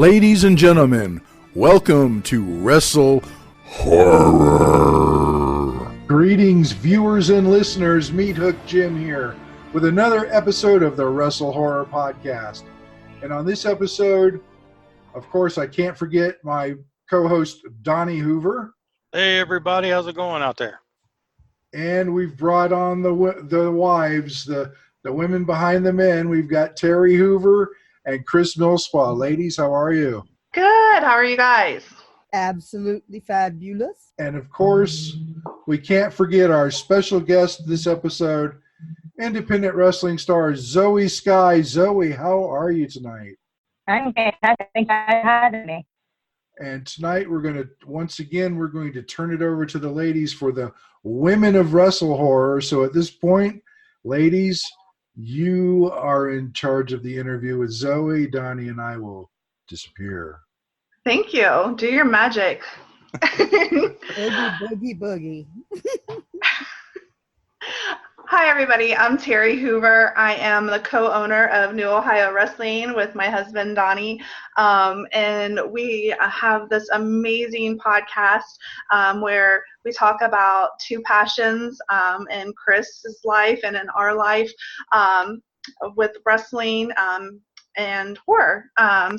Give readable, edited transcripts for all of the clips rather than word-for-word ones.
Ladies and gentlemen, welcome to WrestleHorror. Greetings, viewers and listeners. Meat Hook Jim here with another episode of the WrestleHorror podcast. And on this episode, of course, I can't forget my co-host, Donnie Hoover. Hey, everybody. How's it going out there? And we've brought on the wives, the women behind the men. We've got Terry Hoover and Chris Millspaw. Ladies, how are you? Good. How are you guys? Absolutely fabulous. And of course, we can't forget our special guest this episode, independent wrestling star Zoey Skye. Zoey, how are you tonight? I'm fantastic. Thanks for having me. And tonight we're going to turn it over to the ladies for the Women of WrestleHorror. So at this point, ladies, you are in charge of the interview with Zoey. Donnie and I will disappear. Thank you. Do your magic. Boogie, boogie. Hi, everybody. I'm Terry Hoover. I am the co-owner of New Ohio Wrestling with my husband, Donnie. And we have this amazing podcast where we talk about two passions in Chris's life and in our life with wrestling and horror.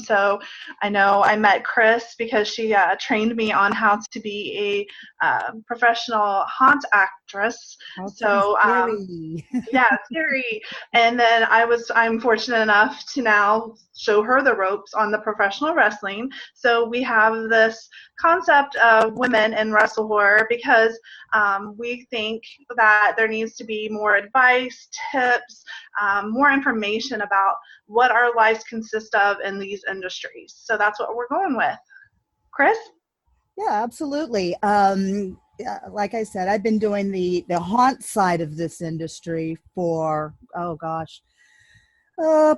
So I know I met Chris because she trained me on how to be a professional haunt actress. So yeah, scary. And then I'm fortunate enough to now show her the ropes on the professional wrestling. So we have this concept of women in wrestle horror because we think that there needs to be more advice, tips, more information about what our lives consist of in these industries. So that's what we're going with. Chris? Yeah, absolutely. Like I said, I've been doing the haunt side of this industry for,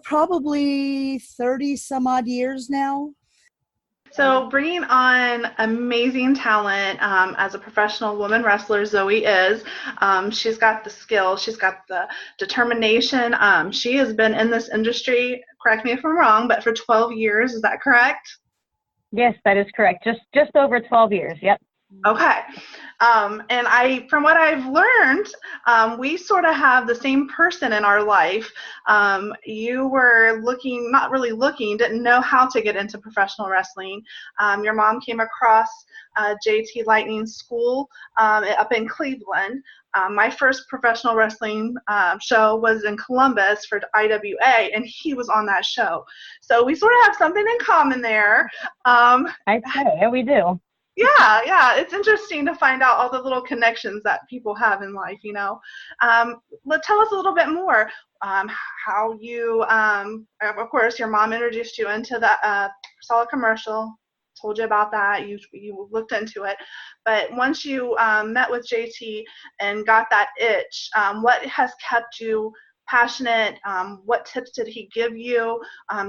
probably 30 some odd years now. So bringing on amazing talent as a professional woman wrestler, Zoey is. She's got the skill. She's got the determination. She has been in this industry, correct me if I'm wrong, but for 12 years. Is that correct? Yes, that is correct. Just over 12 years. Yep. Okay. And from what I've learned, we sort of have the same person in our life. You were not really looking, didn't know how to get into professional wrestling. Your mom came across JT Lightning School up in Cleveland. My first professional wrestling show was in Columbus for IWA, and he was on that show. So we sort of have something in common there. I'd say, yeah, we do. Yeah, it's interesting to find out all the little connections that people have in life, you know. Tell us a little bit more how you, of course, your mom introduced you into the saw a commercial, told you about that, you looked into it, but once you met with JT and got that itch, what has kept you passionate? What tips did he give you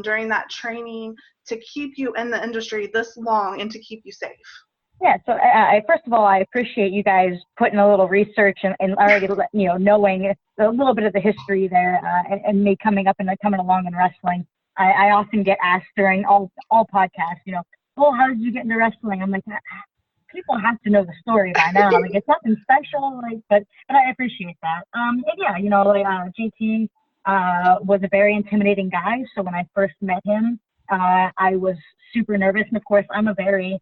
during that training to keep you in the industry this long and to keep you safe? Yeah, so first of all, I appreciate you guys putting a little research and already, knowing a little bit of the history there and me coming up and coming along in wrestling. I often get asked during all podcasts, how did you get into wrestling? I'm like, people have to know the story by now. Like, it's nothing special, but I appreciate that. And yeah, GT was a very intimidating guy. So when I first met him, I was super nervous. And of course, I'm a very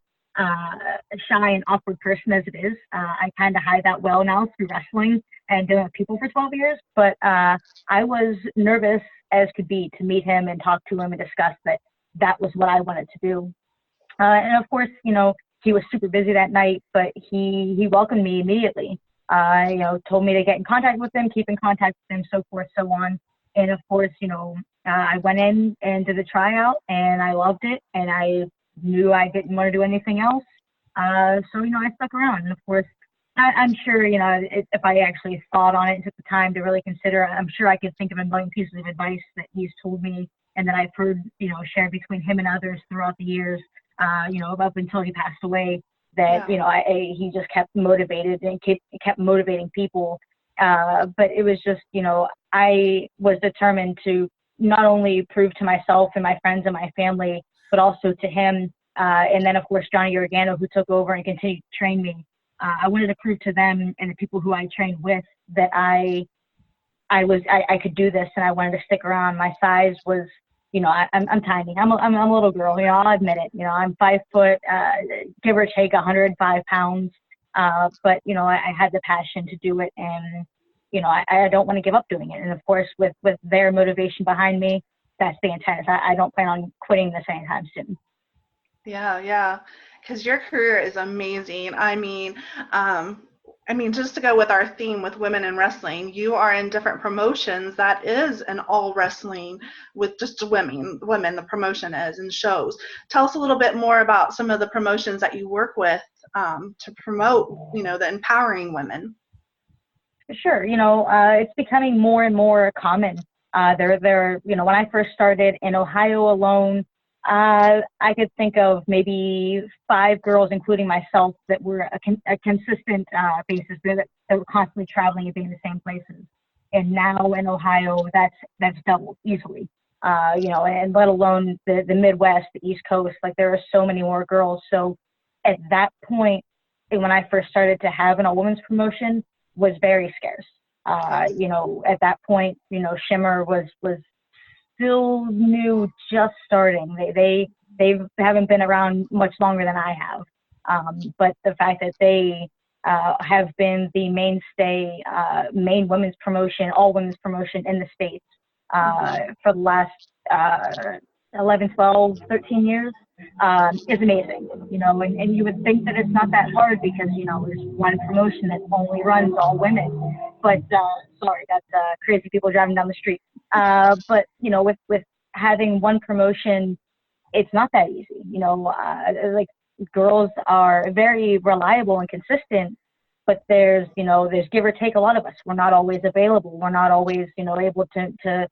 shy and awkward person as it is. I kind of hide that well now through wrestling and dealing with people for 12 years. But I was nervous as could be to meet him and talk to him and discuss that was what I wanted to do. And of course, he was super busy that night, but he welcomed me immediately. Told me to get in contact with him, keep in contact with him, so forth, so on. And of course, I went in and did a tryout, and I loved it, and I knew I didn't want to do anything else. So, I stuck around. And of course, I'm sure, if I actually thought on it and took the time to really consider, I'm sure I could think of a million pieces of advice that he's told me and that I've heard, shared between him and others throughout the years, up until he passed away, that, he just kept motivated and kept motivating people. But it was just, I was determined to not only prove to myself and my friends and my family but also to him. And then, of course, Johnny Organo, who took over and continued to train me. I wanted to prove to them and the people who I trained with that I could do this, and I wanted to stick around. My size was, I'm tiny. I'm a little girl. I'll admit it. I'm 5 foot, give or take 105 pounds. But I had the passion to do it, and I don't want to give up doing it. And of course, with their motivation behind me, that's the intent. I don't plan on quitting this anytime soon. Yeah, because your career is amazing. I mean, just to go with our theme with women in wrestling, you are in different promotions that is an all wrestling with just women, the promotion is, and shows. Tell us a little bit more about some of the promotions that you work with to promote, the empowering women. Sure. It's becoming more and more common. When I first started in Ohio alone, I could think of maybe 5 girls, including myself, that were a consistent basis that were constantly traveling and being in the same places. And now in Ohio, that's doubled easily. And let alone the Midwest, the East Coast, like there are so many more girls. So at that point, when I first started to have an all-women's promotion, was very scarce. At that point, Shimmer was still new, just starting. They haven't been around much longer than I have. But the fact that they have been the mainstay, main women's promotion, all women's promotion in the States for the last 11, 12, 13 years is amazing. And you would think that it's not that hard because, there's one promotion that only runs all women. But sorry, that's crazy people driving down the street. But with having one promotion, it's not that easy. Like girls are very reliable and consistent, but there's give or take a lot of us. We're not always available. We're not always able to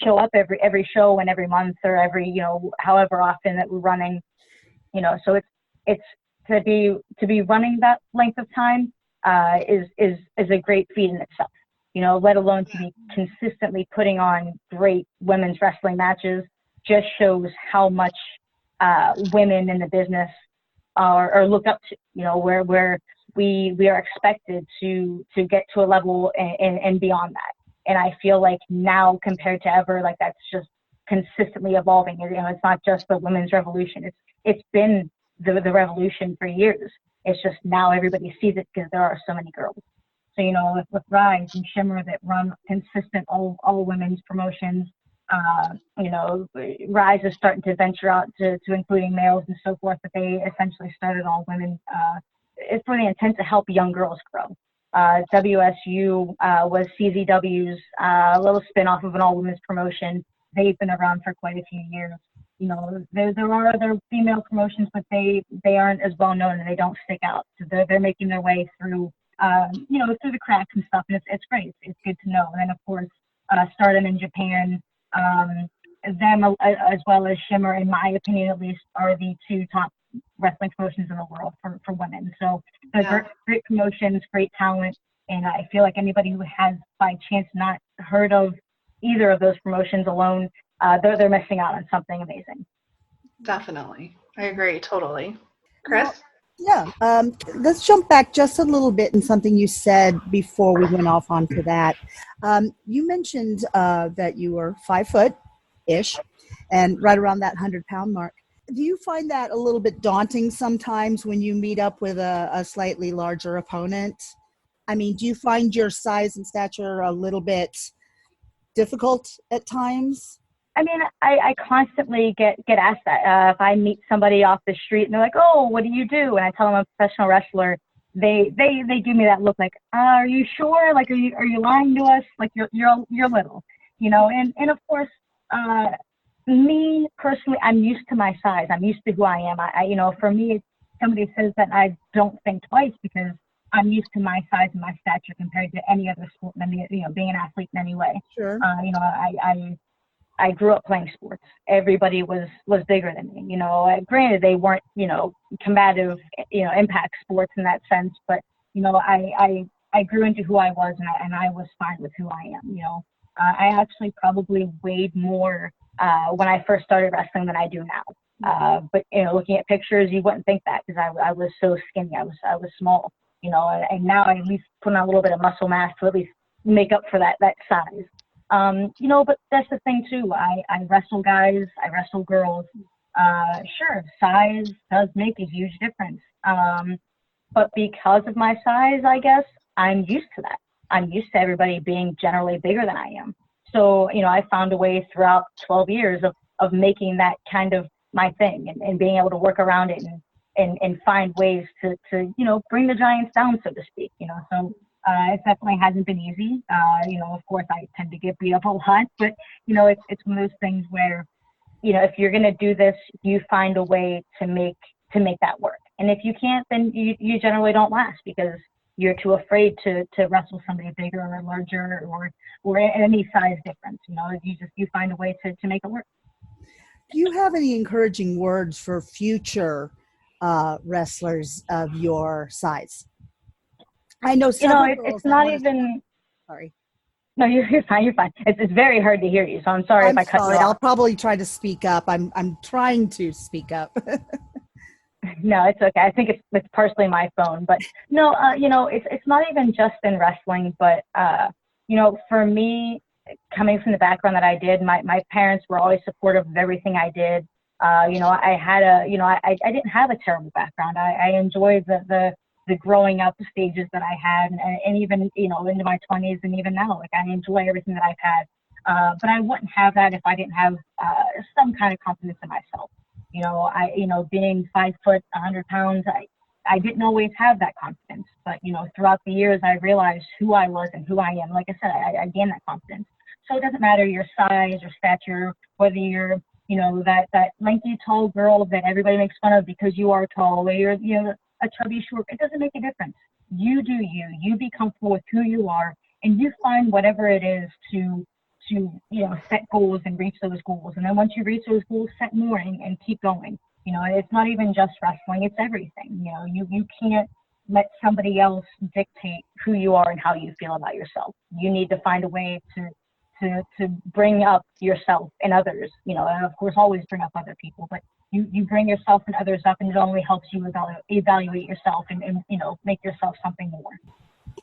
show up every show and every month or every however often that we're running. So it's to be running that length of time is a great feat in itself. Let alone to be consistently putting on great women's wrestling matches, just shows how much women in the business are looked up to, where we are expected to get to a level and beyond that. And I feel like now compared to ever, like that's just consistently evolving. It's not just the women's revolution. It's been the revolution for years. It's just now everybody sees it because there are so many girls. So, with Rise and Shimmer that run consistent all women's promotions, Rise is starting to venture out to including males and so forth, but they essentially started all women. It's for the intent to help young girls grow. WSU was CZW's little spin-off of an all-women's promotion. They've been around for quite a few years. There are other female promotions, but they aren't as well known and they don't stick out. So they're making their way through through the cracks and stuff, and it's great. It's good to know. And then of course, Stardom in Japan, them as well as Shimmer, in my opinion at least, are the 2 top wrestling promotions in the world for women. So they're great promotions, great talent, and I feel like anybody who has by chance not heard of either of those promotions alone, they're missing out on something amazing. Definitely. I agree totally. Chris? Yeah, let's jump back just a little bit in something you said before we went off onto that. You mentioned that you were 5 foot-ish and right around that 100-pound mark. Do you find that a little bit daunting sometimes when you meet up with a slightly larger opponent? I mean, do you find your size and stature a little bit difficult at times? I mean, I constantly get asked that. If I meet somebody off the street and they're like, "Oh, what do you do?" and I tell them I'm a professional wrestler, they give me that look like, "Are you sure? Like, are you lying to us? Like, you're little, And of course, me personally, I'm used to my size. I'm used to who I am. For me, somebody says that I don't think twice because I'm used to my size and my stature compared to any other sport. And being an athlete in any way. Sure. I grew up playing sports. Everybody was bigger than me. Granted, they weren't, combative, impact sports in that sense. But, I grew into who I was and I was fine with who I am. I actually probably weighed more when I first started wrestling than I do now. But looking at pictures, you wouldn't think that because I was so skinny. I was small. And now I at least put on a little bit of muscle mass to at least make up for that size. But that's the thing too. I wrestle guys, I wrestle girls. Sure, size does make a huge difference. But because of my size, I guess I'm used to that. I'm used to everybody being generally bigger than I am. So, I found a way throughout 12 years of making that kind of my thing and being able to work around it and find ways to bring the giants down, so to speak. So it definitely hasn't been easy. Of course, I tend to get beat up a lot, but, it's one of those things where, if you're going to do this, you find a way to make that work. And if you can't, then you generally don't last because you're too afraid to wrestle somebody bigger or larger or any size difference. You find a way to make it work. Do you have any encouraging words for future wrestlers of your size? I know several girls it's not even. Sorry. No, you're fine. You're fine. It's very hard to hear you, so I'm sorry if I cut you off. I'll probably try to speak up. I'm trying to speak up. No, it's okay. I think it's partially my phone, but no, it's not even just in wrestling, but for me, coming from the background that I did, my parents were always supportive of everything I did. I had I didn't have a terrible background. I enjoyed the growing up stages that I had, and even into my 20s, and even now, like I enjoy everything that I've had. But I wouldn't have that if I didn't have some kind of confidence in myself. Being 5 foot, 100 pounds, I didn't always have that confidence. But, throughout the years, I realized who I was and who I am. Like I said, I gained that confidence. So it doesn't matter your size or stature, whether you're, that lanky, tall girl that everybody makes fun of because you are tall, or you're, a chubby short. It doesn't make a difference. You do you. You be comfortable with who you are, and you find whatever it is to set goals and reach those goals. And then once you reach those goals, set more and keep going. It's not even just wrestling, it's everything. You can't let somebody else dictate who you are and how you feel about yourself. You need to find a way to bring up yourself and others, and of course always bring up other people, but you bring yourself and others up, and it only helps you evaluate yourself and make yourself something more.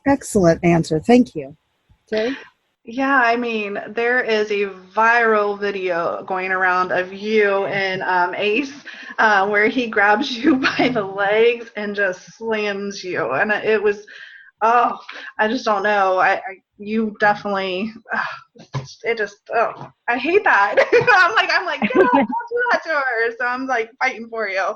Excellent answer. Thank you. Terry? Yeah, I mean, there is a viral video going around of you and Ace where he grabs you by the legs and just slams you. And it was, I just don't know. You definitely, I hate that. I'm like, get up, don't do that to her. So I'm like fighting for you.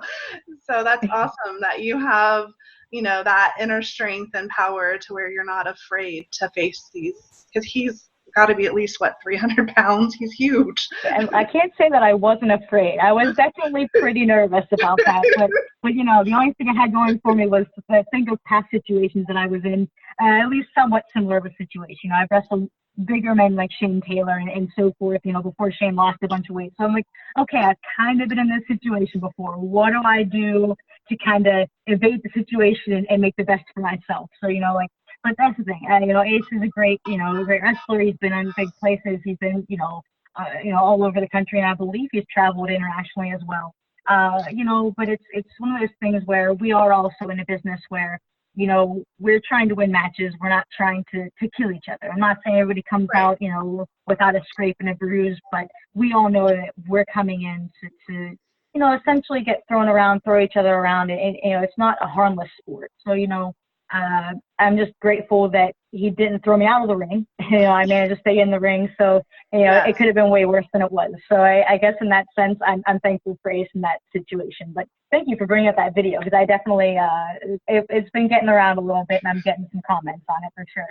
So that's awesome that you have, that inner strength and power to where you're not afraid to face these, because he's got to be at least 300 pounds. He's huge. And I can't say that I wasn't afraid. I was definitely pretty nervous about that, but the only thing I had going for me was to think of past situations that I was in, at least somewhat similar of a situation. I've wrestled bigger men like Shane Taylor and so forth, before Shane lost a bunch of weight. So I'm like, okay, I've kind of been in this situation before. What do I do to kind of evade the situation and make the best for myself? So, but that's the thing. Ace is a great wrestler. He's been in big places. He's been, all over the country, and I believe he's traveled internationally as well. But it's one of those things where we are also in a business where, we're trying to win matches. We're not trying to kill each other. I'm not saying everybody comes out, without a scrape and a bruise, but we all know that we're coming in to essentially get thrown around, throw each other around, and it's not a harmless sport. So, I'm just grateful that he didn't throw me out of the ring. I managed to stay in the ring. So, It could have been way worse than it was. So I guess in that sense, I'm thankful for Ace in that situation. But thank you for bringing up that video, because I definitely, it's been getting around a little bit, and I'm getting some comments on it for sure.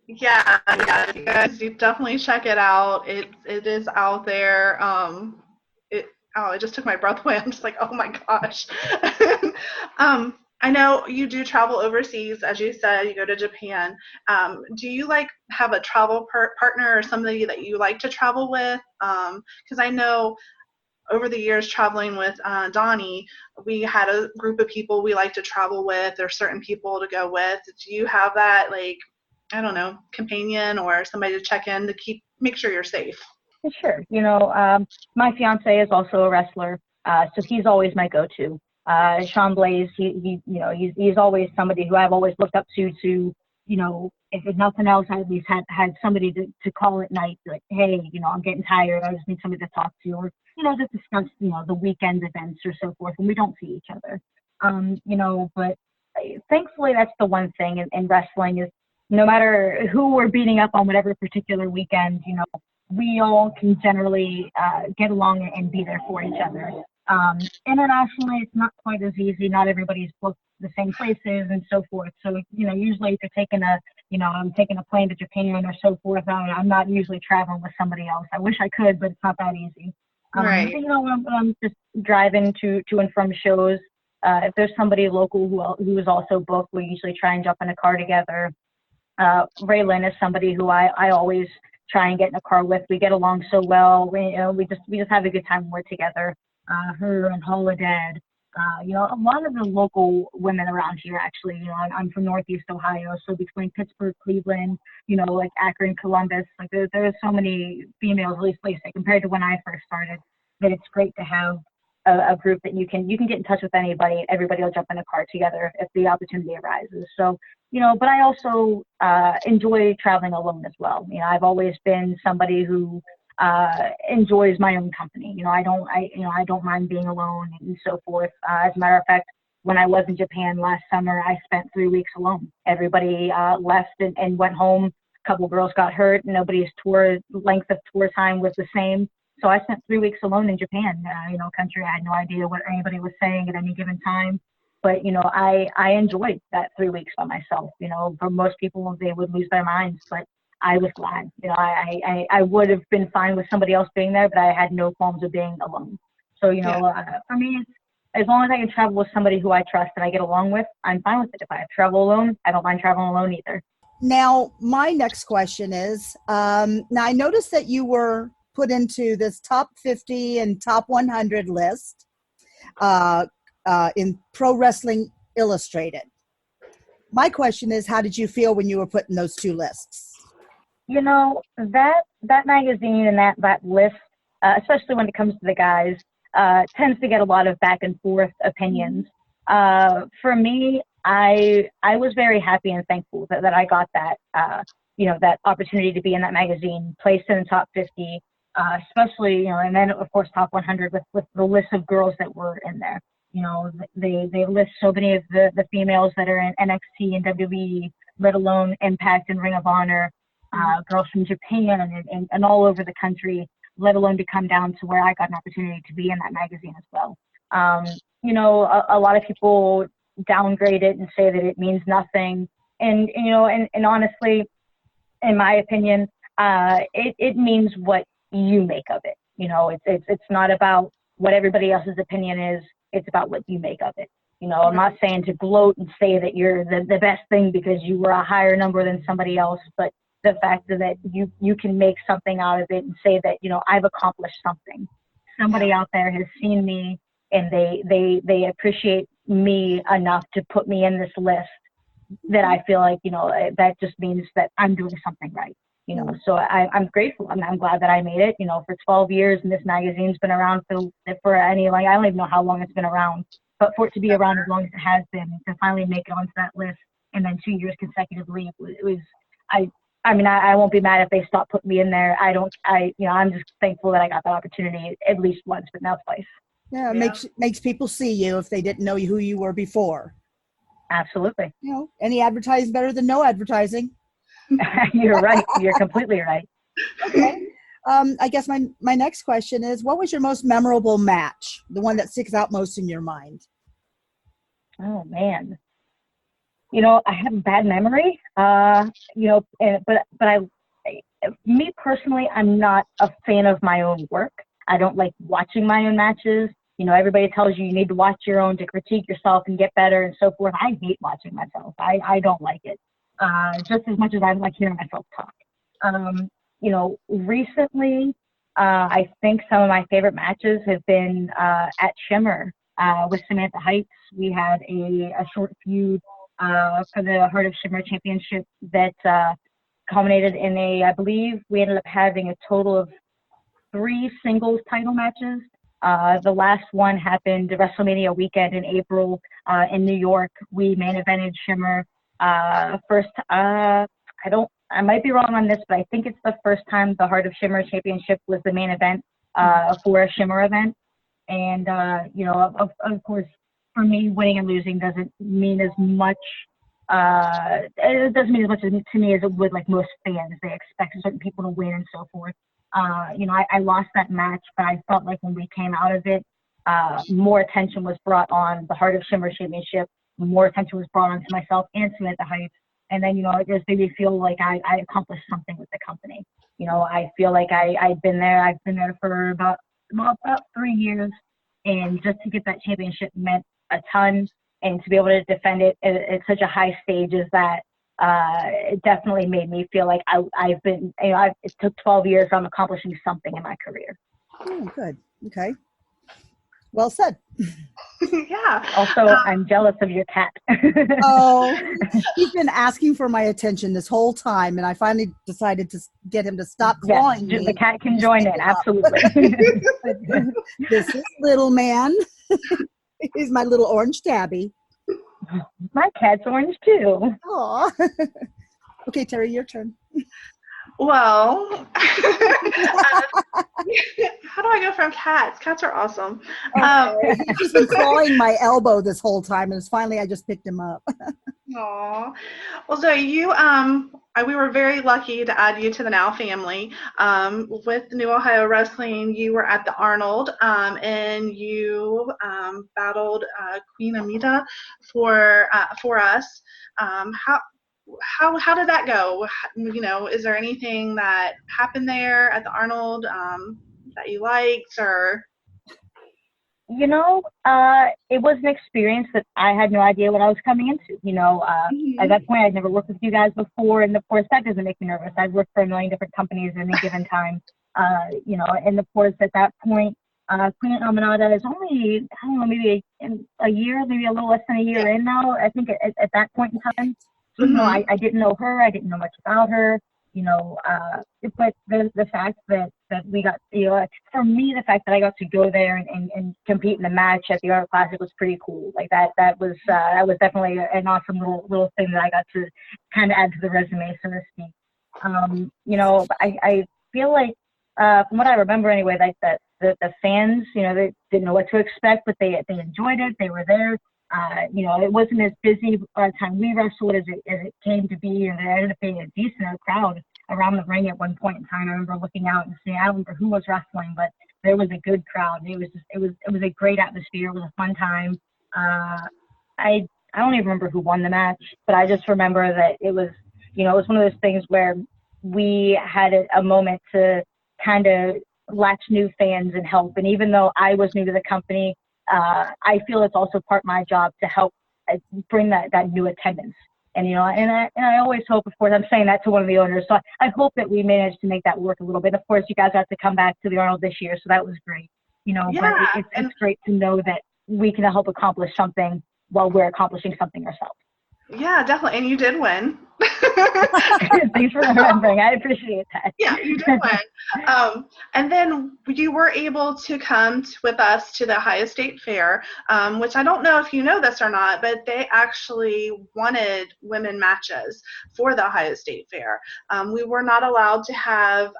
Yeah, you guys, you definitely check it out. It is out there. It just took my breath away. I'm just like, oh my gosh. I know you do travel overseas, as you said, you go to Japan. Do you have a travel partner or somebody that you like to travel with? Because I know over the years traveling with Donnie, we had a group of people we like to travel with, or certain people to go with. Do you have that, companion or somebody to check in to make sure you're safe? Sure. My fiance is also a wrestler. So he's always my go-to. Sean Blaze, he's always somebody who I've always looked up to, if nothing else, I at least had somebody to call at night, like, hey, I'm getting tired. I just need somebody to talk to, or, to discuss, the weekend events or so forth when we don't see each other. But thankfully that's the one thing in wrestling is no matter who we're beating up on whatever particular weekend, we all can generally get along and be there for each other. Internationally, it's not quite as easy. Not everybody's booked the same places and so forth. So, usually if you're taking I'm taking a plane to Japan or so forth, I'm not usually traveling with somebody else. I wish I could, but it's not that easy. Right. I'm just driving to and from shows. If there's somebody local who is also booked, we usually try and jump in a car together. Raylan is somebody who I always try and get in a car with. We get along so well. We just have a good time when we're together. Her and Holodead, a lot of the local women around here actually, I'm from Northeast Ohio, so between Pittsburgh, Cleveland, like Akron, Columbus, like there's so many females, at least compared to when I first started, that it's great to have a group that you can get in touch with anybody. Everybody will jump in a car together if the opportunity arises. So, but I also enjoy traveling alone as well. I've always been somebody who enjoys my own company. I don't mind being alone and so forth. As a matter of fact, when I was in Japan last summer, I spent 3 weeks alone. Everybody left and went home. A couple girls got hurt. Nobody's length of tour time was the same. So I spent 3 weeks alone in Japan. Country I had no idea what anybody was saying at any given time. But, I enjoyed that 3 weeks by myself. For most people, they would lose their minds, but I was glad. I would have been fine with somebody else being there, but I had no qualms of being alone. So, for me, as long as I can travel with somebody who I trust and I get along with, I'm fine with it. If I travel alone, I don't mind traveling alone either. Now, my next question is, now I noticed that you were put into this top 50 and top 100 list in Pro Wrestling Illustrated. My question is, how did you feel when you were put in those two lists? That magazine and that list, especially when it comes to the guys, tends to get a lot of back and forth opinions. For me, I was very happy and thankful that I got that, that opportunity to be in that magazine, placed in the top 50, especially, and then of course top 100 with the list of girls that were in there. They list so many of the females that are in NXT and WWE, let alone Impact and Ring of Honor. Girls from Japan and all over the country, let alone to come down to where I got an opportunity to be in that magazine as well. A lot of people downgrade it and say that it means nothing. And honestly, in my opinion, it means what you make of it. It's not about what everybody else's opinion is. It's about what you make of it. I'm not saying to gloat and say that you're the best thing because you were a higher number than somebody else, but the fact that you can make something out of it and say that, I've accomplished something. Somebody out there has seen me and they appreciate me enough to put me in this list that I feel like, that just means that I'm doing something right. So I'm grateful. I'm glad that I made it, for 12 years, and this magazine's been around for any, I don't even know how long it's been around, but for it to be around as long as it has been, to finally make it onto that list, and then 2 years consecutively, I won't be mad if they stop putting me in there. I'm just thankful that I got that opportunity at least once, but now twice. Yeah, it makes people see you if they didn't know who you were before. Absolutely. Any advertising better than no advertising. You're right. You're completely right. Okay. I guess my next question is, what was your most memorable match? The one that sticks out most in your mind? Oh, man. I have a bad memory, but me personally, I'm not a fan of my own work. I don't like watching my own matches. Everybody tells you need to watch your own to critique yourself and get better and so forth. I hate watching myself. I don't like it, just as much as I like hearing myself talk. Recently, I think some of my favorite matches have been at Shimmer with Samantha Heights. We had a short feud for the Heart of Shimmer Championship that culminated in I believe we ended up having a total of 3 singles title matches The last one happened WrestleMania weekend in April in New York. We main evented Shimmer. I might be wrong on this, but I think it's the first time the Heart of Shimmer Championship was the main event for a Shimmer event. And, of course, for me, winning and losing doesn't mean as much. It doesn't mean as much to me as it would like most fans. They expect certain people to win and so forth. I lost that match, but I felt like when we came out of it, more attention was brought on the Heart of Shimmer Championship. More attention was brought on to myself and to the Heights. And then, it just made me feel like I accomplished something with the company. I feel like I've been there for about 3 years. And just to get that championship meant a ton. And to be able to defend it at such a high stage as that, it definitely made me feel like I've been, it took 12 years, so I'm accomplishing something in my career. Oh, good. Okay. Well said. Yeah. Also, I'm jealous of your cat. Oh, he's been asking for my attention this whole time, and I finally decided to get him to stop clawing me. The cat can join in, absolutely. This is little man. He's my little orange tabby. My cat's orange too. Aw. Okay, Terry, your turn. Well, how do I go from cats? Cats are awesome. Okay. He's just been clawing my elbow this whole time, and finally I just picked him up. Aw. Well, Zoe, we were very lucky to add you to the Now family. With New Ohio Wrestling, you were at the Arnold, and you battled Queen Amita for us. How did that go? Is there anything that happened there at the Arnold that you liked, or? It was an experience that I had no idea what I was coming into. At that point, I'd never worked with you guys before, and of course, that doesn't make me nervous. I've worked for a million different companies at any given time, and of course, at that point, Queen Aminata is only, I don't know, maybe a year, maybe a little less than a year in now, I think, at that point in time. So, I didn't know her. I didn't know much about her, but the fact that we got, for me, the fact that I got to go there and compete in the match at the Art Classic was pretty cool. Like that was definitely an awesome little thing that I got to kind of add to the resume, so to speak. I feel like, from what I remember anyway, like that the fans, they didn't know what to expect, but they enjoyed it. They were there. It wasn't as busy by the time we wrestled as it came to be, and there ended up being a decent crowd around the ring at one point in time. I remember looking out and seeing, I don't remember who was wrestling, but there was a good crowd. It was a great atmosphere. It was a fun time. I don't even remember who won the match, but I just remember that it was one of those things where we had a moment to kind of latch new fans and help. And even though I was new to the company, I feel it's also part of my job to help bring that new attendance. And, I always hope, of course, I'm saying that to one of the owners, so I hope that we managed to make that work a little bit. Of course, you guys have to come back to the Arnold this year, so that was great. But it's great to know that we can help accomplish something while we're accomplishing something ourselves. Yeah, definitely. And you did win. Thanks for remembering. I appreciate that. Yeah, you did win. And then you were able to come with us to the Ohio State Fair, which I don't know if you know this or not, but they actually wanted women matches for the Ohio State Fair. We were not allowed to have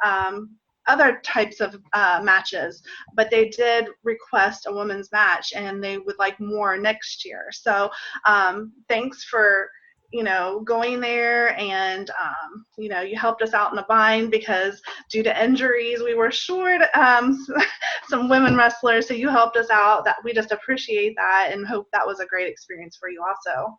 other types of matches, but they did request a women's match, and they would like more next year. So thanks for going there, and you helped us out in a bind, because due to injuries we were short some women wrestlers, so you helped us out. That we just appreciate that, and hope that was a great experience for you also.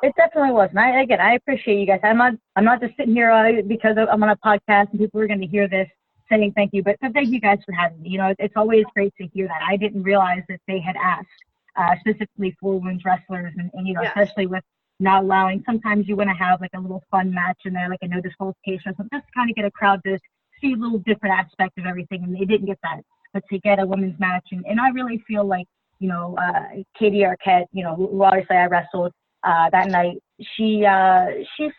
It definitely was. And I appreciate you guys. I'm not just sitting here because I'm on a podcast and people are going to hear this saying thank you, but thank you guys for having me. It's always great to hear that. I didn't realize that they had asked specifically for women's wrestlers, and Yes. especially with not allowing, sometimes you want to have like a little fun match in there, like a no disqualification or something, just to kind of get a crowd to see a little different aspect of everything, and they didn't get that. But to get a women's match, and I really feel like, Katie Arquette, who obviously I wrestled that night, she's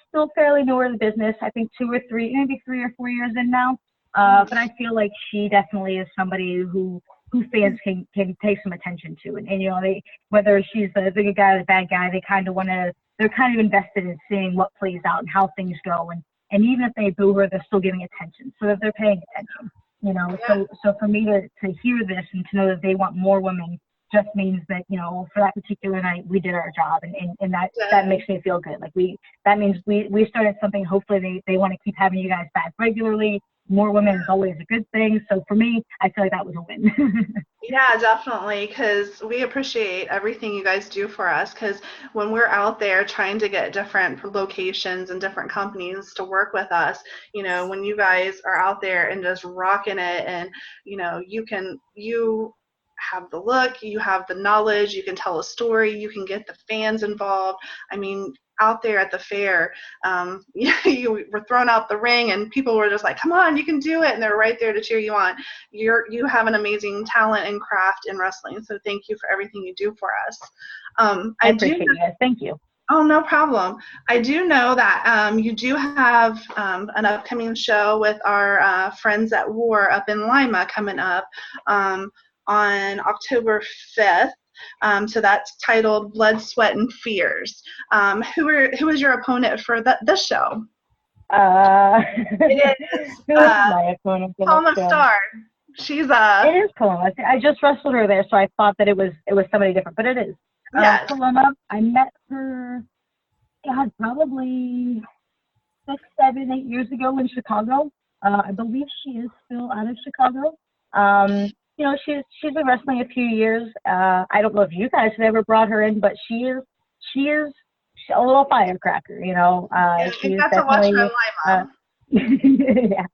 still fairly newer to the business. I think 2 or 3, maybe 3 or 4 years in now. But I feel like she definitely is somebody who who fans can take some attention to, and you know, whether she's the good guy or the bad guy, they're kind of invested in seeing what plays out and how things go, and even if they boo her, they're still giving attention, so that they're paying attention. You know, so for me to hear this and to know that they want more women just means that, you know, for that particular night we did our job, and that makes me feel good. Like that means we started something. Hopefully they want to keep having you guys back regularly. More women is always a good thing. So for me, I feel like that was a win. Yeah, definitely, because we appreciate everything you guys do for us, because when we're out there trying to get different locations and different companies to work with us, you know, when you guys are out there and just rocking it, and, you know, you have the look, you have the knowledge, you can tell a story, you can get the fans involved. I mean, out there at the fair, you were thrown out the ring and people were just like, come on, you can do it, and they're right there to cheer you on. You have an amazing talent and craft in wrestling, so thank you for everything you do for us. I appreciate you guys. Thank you. Oh, no problem. I do know that you do have an upcoming show with our friends at War up in Lima coming up on October 5th. So that's titled Blood, Sweat, and Fears. Who is your opponent for this show? It is my opponent for Palma this show? Star. She's It is Paloma. I just wrestled her there, so I thought that it was somebody different, but it is. Yes. Paloma. I met her, God, probably 6, 7, 8 years ago in Chicago. I believe she is still out of Chicago. You know, she's been wrestling a few years. I don't know if you guys have ever brought her in, but she is a little firecracker. You know, she's got to watch her in Lima. Yeah,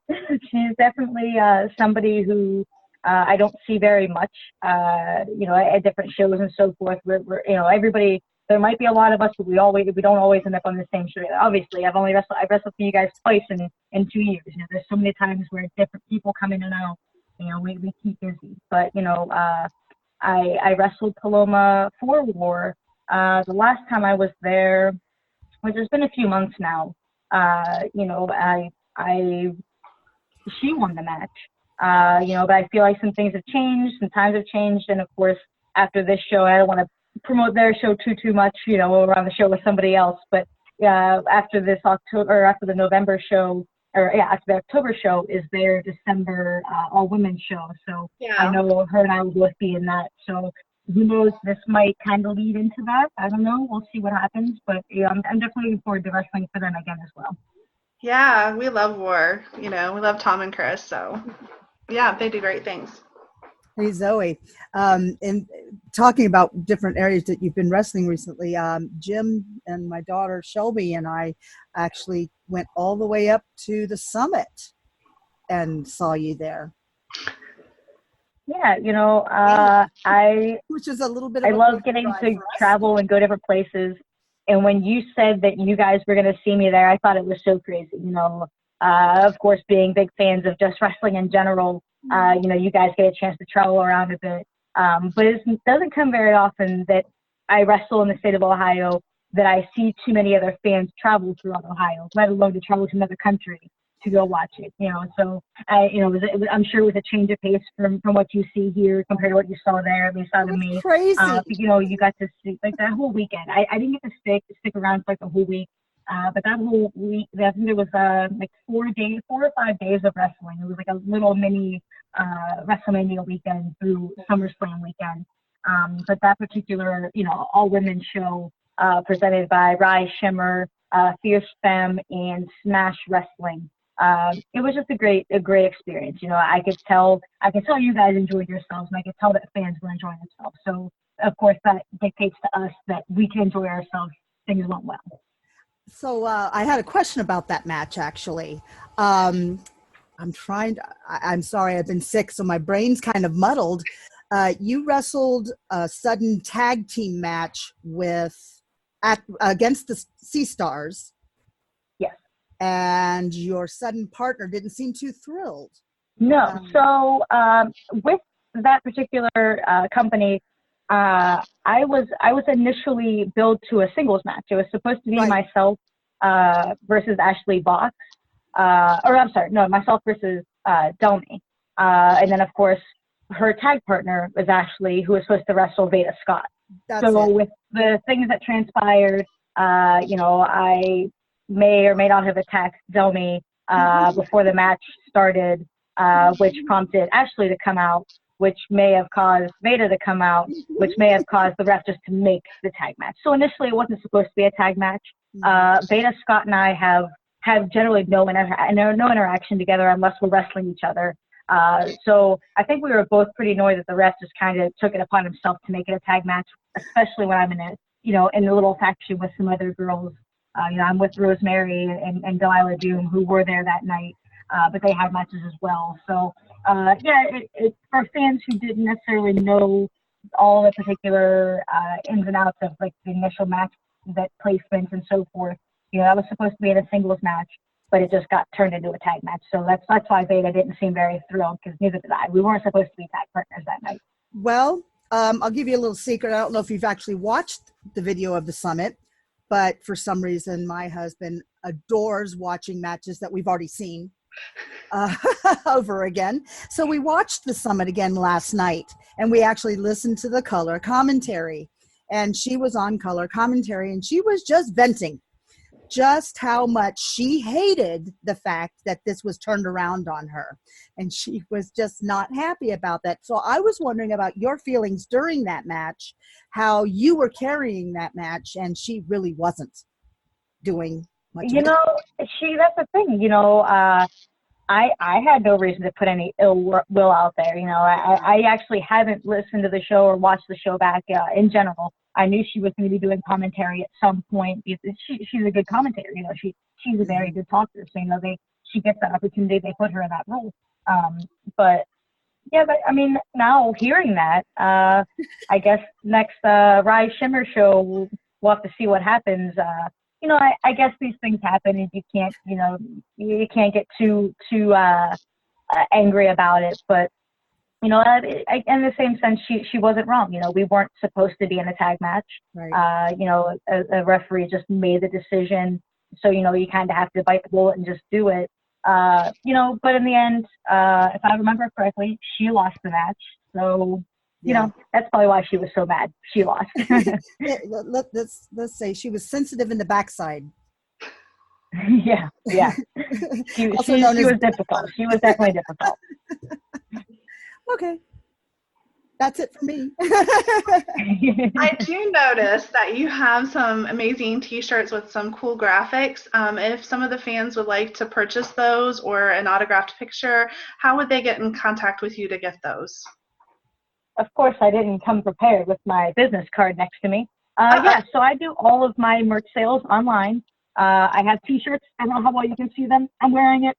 she's definitely somebody who I don't see very much. You know, at different shows and so forth. We're you know, everybody. There might be a lot of us, but we don't always end up on the same show. Obviously, I've wrestled for you guys twice in 2 years. You know, there's so many times where different people come in and out. You know, we keep busy. But, you know, I wrestled Paloma for War. The last time I was there, which has been a few months now, you know, she won the match. You know, but I feel like some things have changed, some times have changed, and of course, after this show, I don't want to promote their show too much, you know, we're on the show with somebody else, but after the November show, after the October show is their December all-women show. So yeah. I know her and I will both be in that. So who knows, this might kind of lead into that. I don't know. We'll see what happens. But yeah, I'm definitely looking forward to wrestling for them again as well. Yeah, we love War. You know, we love Tom and Chris. So yeah, they do great things. Hey, Zoey. And talking about different areas that you've been wrestling recently, Jim and my daughter Shelby and I actually went all the way up to the summit and saw you there. Yeah, you know, which is a little bit of I love getting to travel and go different places. And when you said that you guys were going to see me there, I thought it was so crazy. You know, of course, being big fans of just wrestling in general, you know, you guys get a chance to travel around a bit. But it doesn't come very often that I wrestle in the state of Ohio, that I see too many other fans travel throughout Ohio, let alone to travel to another country to go watch it. You know, so I'm sure it was a change of pace from what you see here compared to what you saw there, at least out of me. Crazy. But, you know, you got to see like that whole weekend. I didn't get to stick around for like the whole week. But that whole week, I think there was like 4 or 5 days of wrestling. It was like a little mini WrestleMania weekend through SummerSlam weekend. But that particular, you know, all-women show presented by Rai Shimmer, Fierce Femme, and Smash Wrestling. It was just a great experience. You know, I could tell you guys enjoyed yourselves, and I could tell that fans were enjoying themselves. So, of course, that dictates to us that we can enjoy ourselves. Things went well. So I had a question about that match, actually. I'm sorry, I've been sick, so my brain's kind of muddled. You wrestled a sudden tag team match against the Sea Stars. Yes. And your sudden partner didn't seem too thrilled. No. So with that particular company, I was initially billed to a singles match. It was supposed to be myself versus Ashley Box, myself versus Domi. And then of course her tag partner was actually who was supposed to wrestle Veda Scott. With the things that transpired, I may or may not have attacked Zoey before the match started, which prompted Ashley to come out, which may have caused Veda to come out, which may have caused the ref just to make the tag match. So initially it wasn't supposed to be a tag match. Veda Scott and I have generally no interaction together unless we're wrestling each other. So I think we were both pretty annoyed that the ref just kind of took it upon himself to make it a tag match, especially when I'm in a little faction with some other girls. I'm with Rosemary and Delilah Doom, who were there that night, but they had matches as well. So for fans who didn't necessarily know all the particular ins and outs of like the initial match, that placements and so forth, that was supposed to be in a singles match, but it just got turned into a tag match. So that's why Veda didn't seem very thrilled, because neither did I. We weren't supposed to be tag partners that night. Well, I'll give you a little secret. I don't know if you've actually watched the video of the summit, but for some reason, my husband adores watching matches that we've already seen over again. So we watched the summit again last night, and we actually listened to the color commentary. And she was on color commentary, and she was just venting just how much she hated the fact that this was turned around on her. And she was just not happy about that. So I was wondering about your feelings during that match, how you were carrying that match, and she really wasn't doing much. That's the thing, I had no reason to put any ill will out there. I actually haven't listened to the show or watched the show back in general. I knew she was going to be doing commentary at some point because she's a good commentator. She's a very good talker. So, she gets that opportunity. They put her in that role. But now hearing that, I guess next Rise Shimmer show, we'll have to see what happens. I guess these things happen, and you can't get too angry about it. But in the same sense, she wasn't wrong. We weren't supposed to be in a tag match. Right. A referee just made the decision, so you kind of have to bite the bullet and just do it. But in the end, if I remember correctly, she lost the match. So. That's probably why she was so mad. She lost. Let's say she was sensitive in the backside. Yeah. She was difficult. She was definitely difficult. Okay. That's it for me. I do notice that you have some amazing t-shirts with some cool graphics. If some of the fans would like to purchase those or an autographed picture, how would they get in contact with you to get those? Of course, I didn't come prepared with my business card next to me. So I do all of my merch sales online. I have t-shirts. I don't know how well you can see them. I'm wearing it.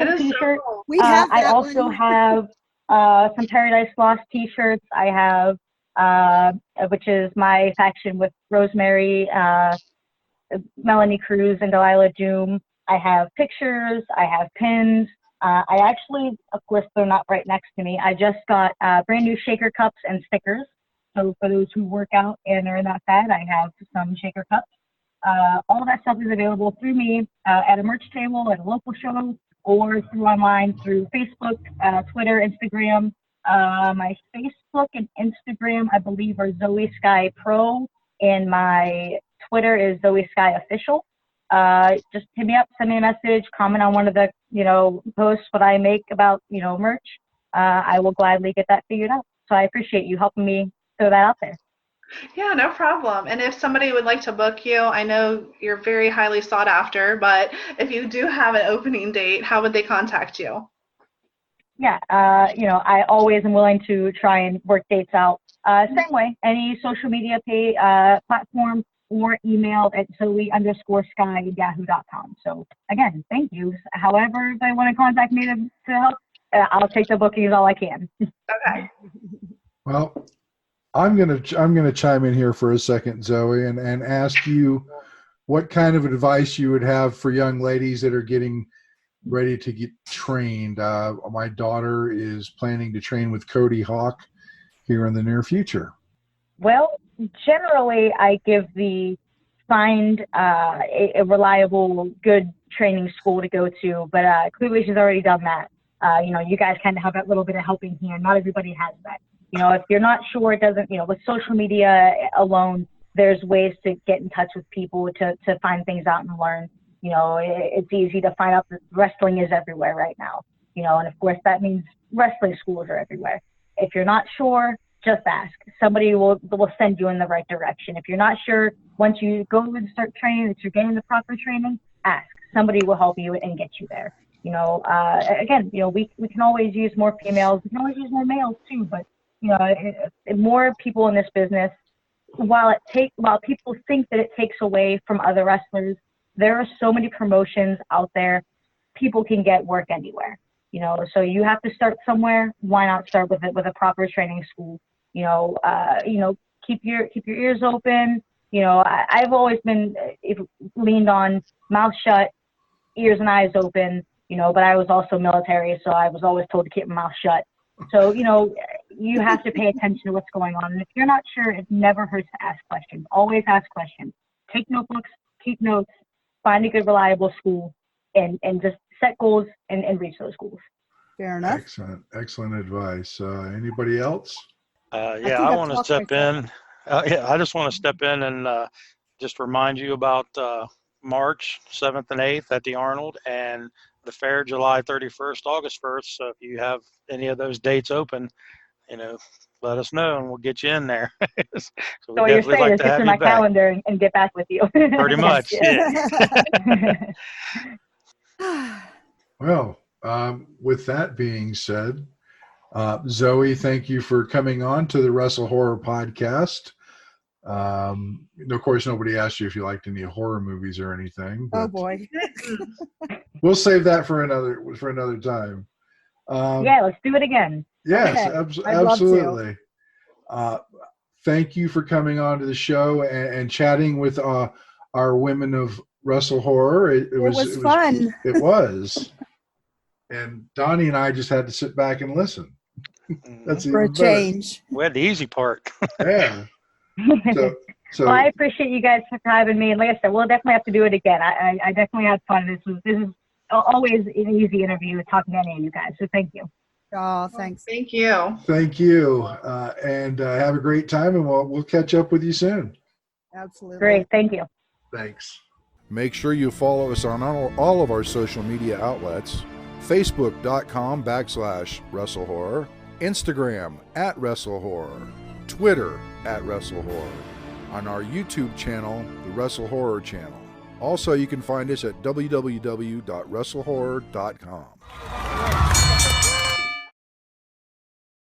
It is t-shirt. so cool. We have I also have some Paradise Lost t-shirts. I have, which is my faction with Rosemary, Melanie Cruz, and Delilah Doom. I have pictures. I have pins. I actually, of course, they're not right next to me. I just got brand new shaker cups and stickers. So for those who work out and are in that fad, I have some shaker cups. All of that stuff is available through me at a merch table, at a local show, or through online, through Facebook, Twitter, Instagram. My Facebook and Instagram, I believe, are Zoey Skye Pro, and my Twitter is Zoey Skye Official. Just hit me up, send me a message, comment on one of the, posts what I make about, merch. I will gladly get that figured out. So I appreciate you helping me throw that out there. Yeah, no problem. And if somebody would like to book you, I know you're very highly sought after, but if you do have an opening date, how would they contact you? Yeah, I always am willing to try and work dates out. Same way, any social media platform, or email at Zoey_Skye@yahoo.com. So again, thank you. However they want to contact me to help, I'll take the bookings all I can. Okay. Well, I'm gonna chime in here for a second, Zoey, and ask you what kind of advice you would have for young ladies that are getting ready to get trained. My daughter is planning to train with Cody Hawk here in the near future. Well, generally, I find a reliable, good training school to go to, but clearly she's already done that. You guys kind of have that little bit of helping hand. Not everybody has that. If you're not sure, it doesn't, with social media alone, there's ways to get in touch with people to find things out and learn. It's easy to find out that wrestling is everywhere right now. And of course that means wrestling schools are everywhere. If you're not sure, just ask. Somebody will send you in the right direction. If you're not sure, once you go and start training, that you're getting the proper training, ask. Somebody will help you and get you there. Again, we can always use more females. We can always use more males too. But more people in this business. While people think that it takes away from other wrestlers, there are so many promotions out there. People can get work anywhere. So you have to start somewhere. Why not start with a proper training school? Keep your ears open. I've always been leaned on mouth shut, ears and eyes open. But I was also military, so I was always told to keep my mouth shut. So you have to pay attention to what's going on. And if you're not sure, it never hurts to ask questions. Always ask questions. Take notebooks, keep notes, find a good, reliable school, and just set goals and reach those goals. Fair enough. Excellent advice. Anybody else? I want to step in. I just want to step in and just remind you about March 7th and 8th at the Arnold, and the fair July 31st, August 1st. So if you have any of those dates open, let us know and we'll get you in there. So what you're saying is get to my calendar and get back with you. Pretty much, yeah. Well, with that being said, Zoey, thank you for coming on to the WrestleHorror podcast. Of course, nobody asked you if you liked any horror movies or anything. Oh boy, we'll save that for another time. Let's do it again. Yes, okay. Absolutely. Thank you for coming on to the show and chatting with our women of WrestleHorror. It was fun. It was. And Donnie and I just had to sit back and listen. That's for a change. We had the easy part. Yeah. So well, I appreciate you guys for having me, and like I said, we'll definitely have to do it again. I definitely had fun. This is always an easy interview talking to any of you guys. So thank you. Oh, thanks. Thank you. Thank you, and have a great time, and we'll catch up with you soon. Absolutely. Great. Thank you. Thanks. Make sure you follow us on all of our social media outlets: Facebook.com/WrestleHorror, Instagram @WrestleHorror, Twitter @WrestleHorror, on our YouTube channel, the WrestleHorror channel. Also, you can find us at www.wrestlehorror.com.